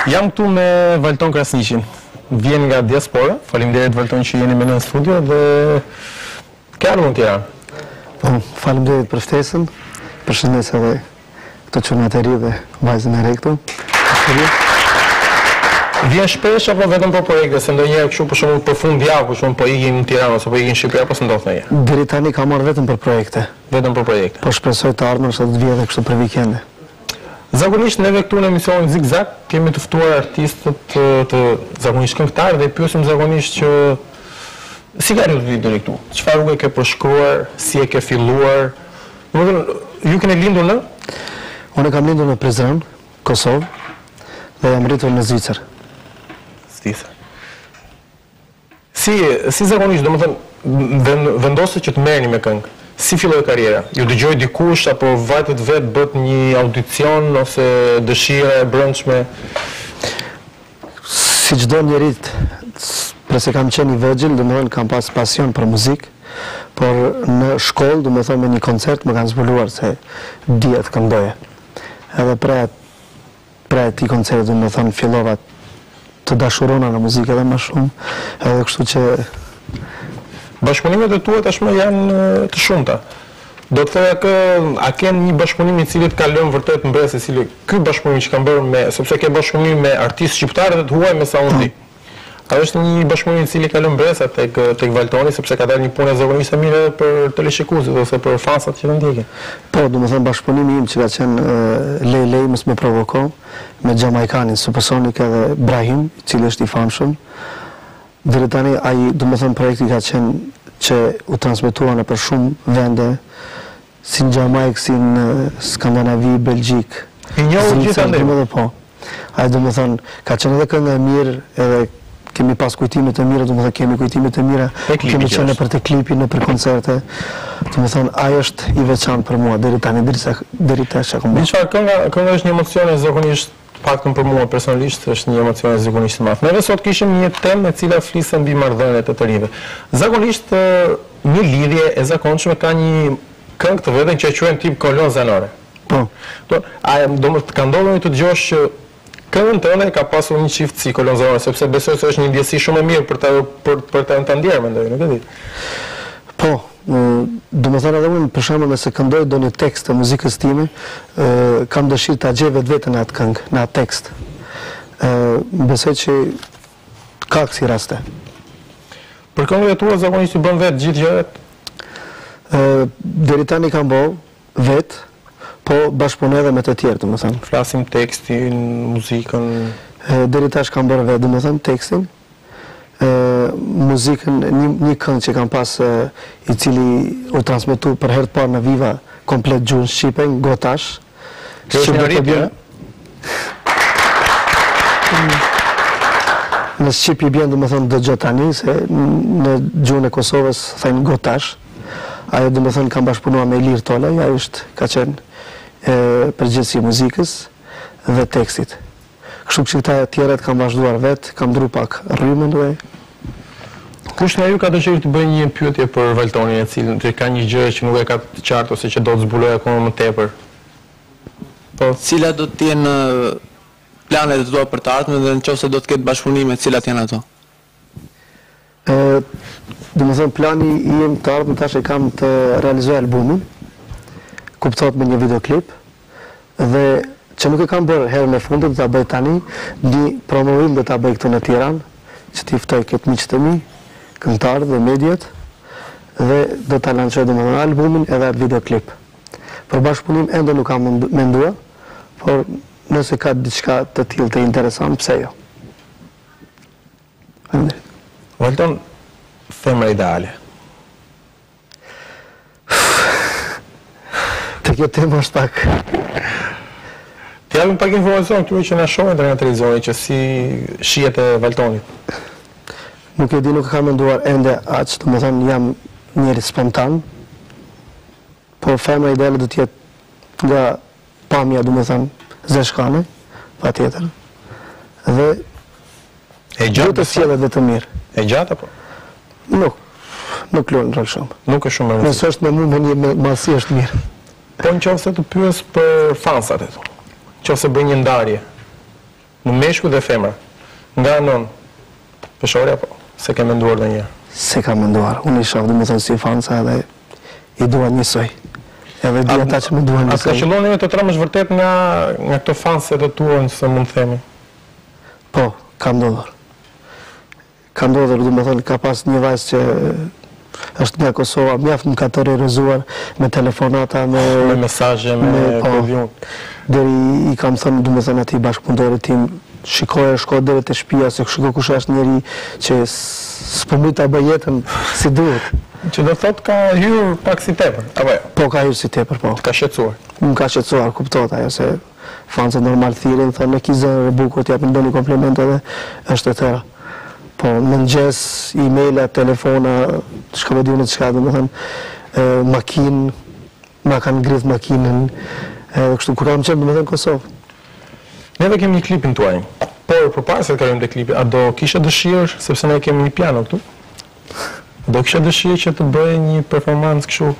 Jam këtu me Valton Krasniqin. Vjen nga diaspora. Faleminderit Valton që jeni me në studio dhe ke ardhur në Tiranë. Faleminderit për ftesën. Përshëndes edhe këto çunat e ri dhe vajzën e re këtu. Vjen shpesh apo vetëm për projekte, se ndonjëherë kështu për shembull për fundjavë, për shembull po ikin në Tiranë ose po ikin në Shqipëri apo s'ndodh ndonjëherë? Deri tani kam marrë vetëm për projekte. Vetëm për projekte. Po shpresoj të ardhmen sa të vijë edhe kështu për vikende. Zakonisht neve këtu në emisionin Zigzag kemi të ftuar artistët të zakonisht këngëtarë dhe i pyesim zakonisht që si ka arritur deri këtu? Çfarë rrugë ke përshkruar, si e ke filluar? Domethënë, ju keni lindur në? Unë kam lindur në Prizren, Kosovë, dhe jam rritur në Zvicër. Si zakonisht, domethënë, vendosët që të merrni me këngë. Si filloi karriera? Ju dëgjoi dikush apo vajtët vetë bët një audicion ose dëshira e brendshme? Si çdo njeri, përse kam qenë i vegjël, domethënë kam pas pasion për muzikë, por në shkollë, domethënë me një koncert më kanë zbuluar se dija të këndoje. Edhe pra ti koncert, domethënë fillova të dashurona në muzikë edhe më shumë, edhe kështu që bashkëpunimet e tua tashmë janë të shumta. Do të thoya a kanë një bashkëpunim i cili të ka lënë vërtet mbresë, i cili ky bashkëpunim që kanë bërë me, sepse ke bashkëpunim me artistë shqiptarë dhe të huaj me sa unë di. A është një bashkëpunim i cili ka lënë mbresë tek Valtoni, sepse ka dalë një punë zakonisht e mirë edhe për teleshikuesit ose për fansat që të ndjekin. Po, domethënë bashkëpunimi im që ka qenë Lej mos më provoko me Jamajkanin Supersonic edhe Brahim, i cili është i famshëm. Deri tani ai, domethënë projekti ka qenë që u transmetua në për shumë vende, si në Jamajkë, si në Skandinavi, Belgjik. I njohur gjithandej. Po. Ai domethënë ka qenë edhe këngë e mirë, edhe kemi pas kujtimet e mira, domethënë kemi kujtimet e mira, kemi qenë për të klipi, në për koncerte. Domethënë ai është i veçantë për mua deri tani, deri tash kam. Çfarë kënga është një emocion e zakonisht, paktën për mua personalisht është një emocion zakonisht i madh. Neve sot kishim një temë e cila flisën mbi marrëdhëniet e të rinjve. Zakonisht një lidhje e zakonshme ka një këngë të vetën që e quajnë tip kolon zanore. Po. Domethënë ka ndodhur të dëgjosh që këngën tënde ka pasur një çift si kolon zanore, sepse besoj se është një ndjesi shumë e mirë për ta ndjer, mendoj, nuk e di. Po, domethënë edhe unë për shembull nëse këndoj ndonjë tekst të muzikës time, kam dëshirë ta gjej vetveten në atë këngë, në atë tekst. Besoj që ka kësi raste. Për këngët e tua zakonisht i bën vetë gjithë gjërat? Deri tani kam bërë vetë, po bashkëpunoj edhe me të tjerë, domethënë. Flasim tekstin, muzikën. Deri tash kam bërë vetë, domethënë tekstin. Muzikën, një këngë që kam pas i cili u transmetu për herë të parë në Viva komplet gjuhën shqipe, Gotash. Kjo është një rritje? Në Shqip i bjen domethënë dëgjo tani, se në gjuhën e Kosovës thënë Gotash. Ajo domethënë kam bashkëpunuar me Ilir Tolaj, ajo ka qenë përgjithësi muzikës dhe tekstit. Kështu që këta tjerët kam vazhduar vetë, kam ndru pak rrymën dhe... Kush nga ju ka dëshirë të bëjë një pyetje për Valtonin, e cilën që ka një gjë që nuk e ka të qartë ose që do të zbulojë akoma më tepër? Po, cilat do të jenë planet e tua për të ardhmen dhe nëse do të ketë bashkëpunime, cilat janë ato? Domethënë plani im të ardhmen tash e kam të realizoj albumin, kuptohet me një videoklip, dhe që nuk e kam bërë herën e fundit, do ta bëj tani, një promovim do ta bëj këtu në Tiranë, që t'i ftoj këtë miqtë e mi, këngëtarët dhe mediat, dhe do ta lançoj domethënë albumin edhe atë videoklip. Për bashkëpunim ende nuk kam menduar, por nëse ka diçka të tillë të interesant, pse jo? Valton, femra ideale. Të kjo temë është pak. Të japim pak informacion këtu që na shohin nga televizioni që si shihet e Valtonit. Nuk e di, nuk e kam menduar ende aq, domethënë jam njëri spontan, por femra ideale do të jetë nga pamja, domethënë zeshkane, patjetër. Dhe e gjatë të sjellë dhe të mirë. E gjatë apo? Nuk luan rol shumë. Nuk është shumë. Nëse është me mua me një mallësi është mirë. Po nëse të pyes për fansat e tu. Nëse bën një ndarje. në meshkuj dhe femra. Nga anon, peshorja po, se ke menduar dhe një? Se ka menduar, unë i shoh, dhe me thënë si fanca edhe i dua njësoj. Edhe di ata që me duan njësoj. A ka qëllon një të tramësh vërtet nga këto fanse të tua, nëse mund të themi? Po, ka ndodhur. Ka ndodhur, dhe me thënë, ka pas një vajzë që është nga Kosova, mjaft më ka terrorizuar me telefonata, me mesazhe, me kodhjun. Deri i kam thënë, dhe me thënë ati bashkëpunëtorit tim, shko deri te shtëpia, se shiko kush është njeri që s'po mund ta bëj jetën si duhet. Që do thot ka hyrë pak si tepër, apo jo? Po ka hyrë si tepër, po. Ka shqetësuar. Më ka shqetësuar, kuptohet ajo se fansat normal thirrin, thonë kizën e bukur, t'japin bëni komplimente dhe është e tëra. Po në mëngjes, e-maila, telefona, çka po diunë çka, domethënë makinë, ma kanë ngritë makinën, edhe kështu kur kam qenë domethënë në Kosovë. Neve kemi një klipin tuaj, por përpara se të kalojmë te klipi, a do kisha dëshirë, sepse ne kemi një piano këtu, do kisha dëshirë që të bëj një performancë kështu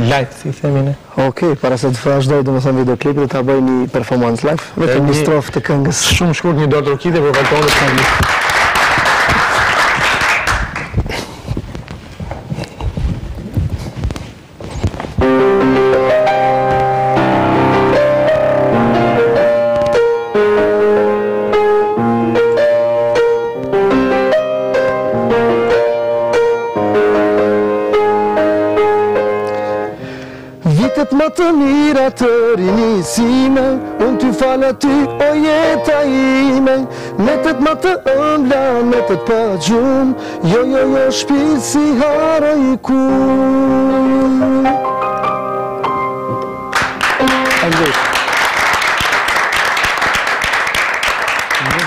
live, si themi ne? Okej, para se të vazhdoj domethënë videoklipin, ta bëj një performancë live, vetëm një strofë të këngës. Shumë shkurt një dorë turkite për Valtonin të anglisht. Vitet më të mira të rinisime, unë ty falë ty o jeta ime. Metet më të ëmbla, metet pa gjumë, jo shpirë si hara i kuj.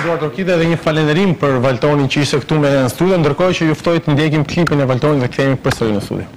Duar Turkite dhe një falënderim për Valtonin që ishte këtu me ne në studio, ndërkohë që ju ftoj të ndjekim klipin e Valtonit dhe kthehemi përsëri në studio.